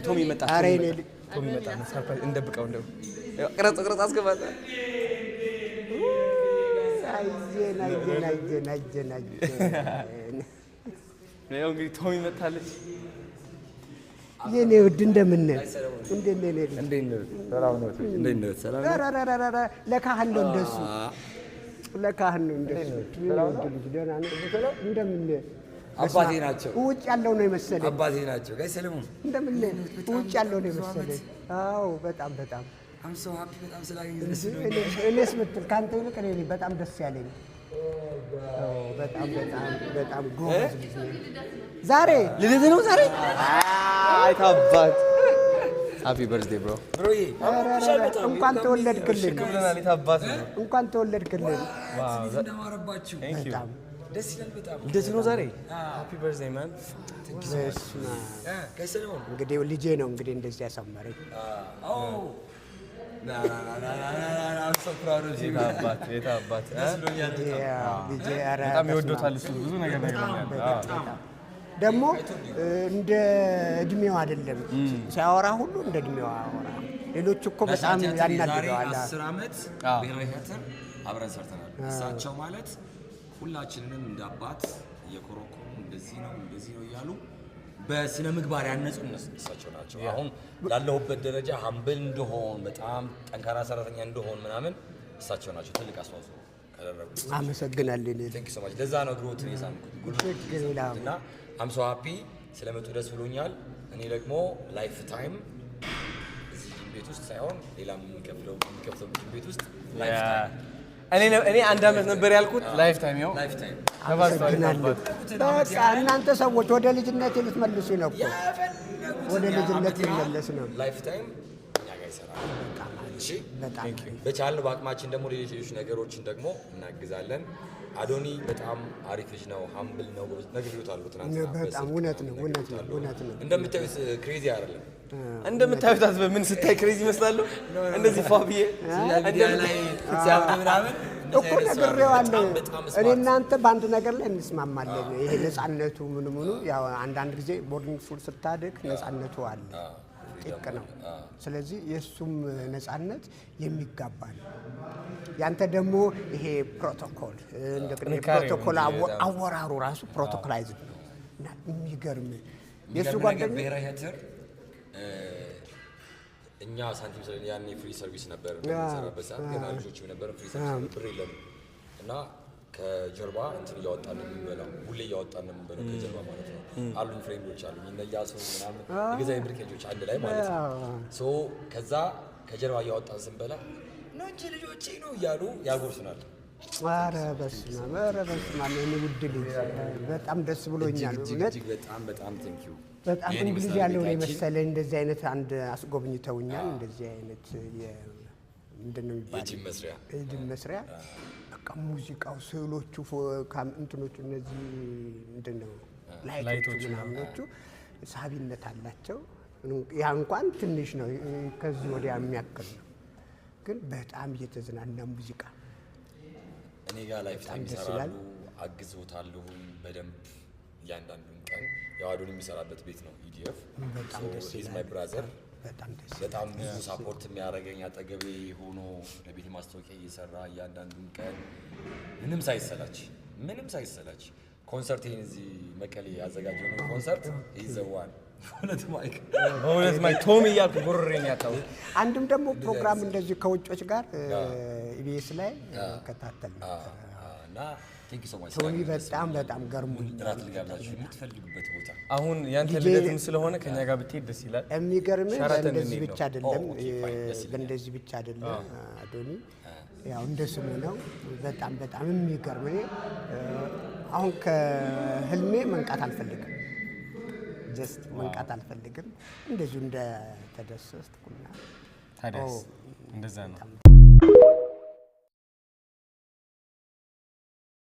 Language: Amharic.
ቶሚ መጣ ቶሚ መጣ ሰርፕራይዝ እንደብቀው እንደው ቅረጽ አስገባታ ናጀና ነው እንግዲህ ቶሚ መጣለች የኔ ውድ እንደምን ሰላም ነው ለካህን ነው እንደሱ ደህና ነው እንደምን አባቴ ናቸው ውጭ ያለው ነው የመሰለኝ አባቴ ናቸው ጋይ ሰለሞን እንደምን ውጭ ያለው ነው የመሰለኝ አዎ በጣም I'm so happy በጣም ስላገኘሁ ደስ እኔስ ምትል ካንተ ይልቅ እኔ በጣም ደስ ያለኝ በጣም ጎበዝ ልጅ ነኝ ዛሬ ልደት ነው ዛሬ አይታባት ሃፒ በርዝዴይ ብሮ እንኳን ተወለድክልን ሽክብለናል የታባት ነው እንኳን ተወለድክልን ዋው እንደማረባችሁ በጣም ደስ ይላል በጣም ልደት ነው ዛሬ ሃፒ በርዝዴይ ማን ከሰለሞን እንግዲህ ልጄ ነው እንግዲህ እንደዚህ ያሳመረኝ I'm so proud of you የታባት ልጄ ኧረ በጣም ይወዶታል እሱ ብዙ ነገር ደግሞ እንደ እድሜው አይደለም ሲያወራ ሁሉ እንደ እድሜው አወራ ሌሎች እኮ በጣም ያናድደዋል 10 አመት ብሔራዊ ቲያትር አብረን ሰርተናል እሳቸው ማለት ሁላችንንም እንደ አባት የኮሮኮሩ እንደዚህ ነው እያሉ በስነ ምግባር ያነጹ እሳቸው ናቸው አሁን ላለሁበት ደረጃ ሀምብል እንደሆን በጣም ጠንካራ ሰራተኛ እንደሆን ምናምን እሳቸው ናቸው ትልቅ አስተዋጽኦ ካደረጉ አመሰግናለሁ Thank you so much ለዛ ነው ግሮትን የሳምኩት እና I'm so happy ስለመጡ ደስ ብሎኛል እኔ ደግሞ ላይፍ ታይም እዚህ ቤት ውስጥ ሳይሆን ሌላም የሚከፍለው ቤት ውስጥ ላይፍ ታይም እኔ አንድ አመት ነበር ያልኩት ላይፍ ታይም ያው ላይፍ ታይም በቃ እናንተ ሰዎች ወደ ልጅነት ልትመልሱ ነው እኮ ወደ ልጅነት ልትመለስ ነው ላይፍ ታይም እኛ ጋር ይሰራል እሺ በቻልነው በአቅማችን ደግሞ ሌሎች ነገሮችን ደግሞ እናግዛለን አዶኒ በጣም አሪፍ ልጅ ነው ሃምብል ነው ነግሬዎታለሁ ትናንትና በጣም እውነት ነው እንደምታዩት ክሬዚ አይደለም እንደምታዩት በምን ስታይ ክሬዚ ይመስላል እንደዚህ ፋቢዬ ሚዲያ ላይ ሲያምር ምናምን እኮ ነግሬዋለሁ እኔ እናንተ በአንድ ነገር ላይ እንስማማለን ይሄ ነፃነቱ ምኑ ያው አንዳንድ ጊዜ ቦርዲንግ ስኩል ስታድግ ነፃነቱ አለ ጥቅ ነው ስለዚህ የሱም ነፃነት የሚጋባ ነው ያንተ ደግሞ ይሄ ፕሮቶኮል እንደገና ፕሮቶኮል አወራሩ ራሱ ፕሮቶኮላይዝድ ነው እና የሚገርም የሱ ጓደኛ ብሔራዊ ቲያትር እኛ ሳንቲም ስለኝ ያኔ ፍሪ ሰርቪስ ነበር በሚሰራበት ሰዓት ገና ልጆችም ነበር ፍሪ ሰርቪስ ብር የለም እና ከጀርባ እንትን እያወጣን የምንበላው ሁሌ እያወጣን የምንበላው ከጀርባ ማለት ነው አሉኝ ፍሬንዶች አሉኝ እነያሱ ምናምን የገዛኝ ብርኬጆች አንድ ላይ ማለት ነው ሶ ከዛ ከጀርባ እያወጣን ስንበላ ነው እንጂ ልጆቼ ነው እያሉ ያጎርሱናል ኧረ በስመ አብ እኔ ውድ ልጅ በጣም ደስ ብሎኛል እውነት በጣም ቴንክ ዩ በጣም እንግሊዝ ያለው ነው መሰለኝ እንደዚህ አይነት አንድ አስጎብኝተውኛል እንደዚህ አይነት ምንድነው የሚባለው የጂም መስሪያ በቃ ሙዚቃው ስዕሎቹ እንትኖቹ እነዚህ ምንድነው ላይቶቹ ምናምኖቹ ሳቢነት አላቸው ያ እንኳን ትንሽ ነው ከዚህ ወዲያ የሚያክል ነው ግን በጣም እየተዝናና ሙዚቃ እኔ ጋር ላይፍ ታይም ይሰራሉ አግዞታለሁ በደንብ ያንዳንዱን ቀን ያው አዶኒ የሚሰራበት ቤት ነው ኢዲኤፍ በጣም ደስ ይላል ማይ ብራዘር በጣም ብዙ ይላል ሳፖርት የሚያደርገኝ አጠገቤ ሆኖ ለቤት ማስታወቂያ እየሰራ ያንዳንዱን ቀን ምንም ሳይሰላች ኮንሰርቴን እዚህ መቀሌ ያዘጋጀው ነው ኮንሰርት ይዘዋል ሁለት ማይክ ቶሚ እያልኩ ጉርሬን ያጣው አንድም ደግሞ ፕሮግራም እንደዚህ ከውጮች ጋር ኢቢኤስ ላይ ከታተል እና ቴንክ ዩ ሶ ማች ቶሚ በጣም ገርሞኝ ራት ልጋብዛችሁ የምትፈልጉበት ቦታ አሁን ያንተ ልደትም ስለሆነ ከኛ ጋር ብትሄድ ደስ ይላል የሚገርም እንደዚህ ብቻ አይደለም አዶኒ ያው እንደስሙ ነው በጣም የሚገርም አሁን ከህልሜ መንቃት አልፈልግም ጀስት መንቃት አልፈልግም እንደዚሁ እንደ ተደሰስኩና ታዲያስ እንደዛ ነው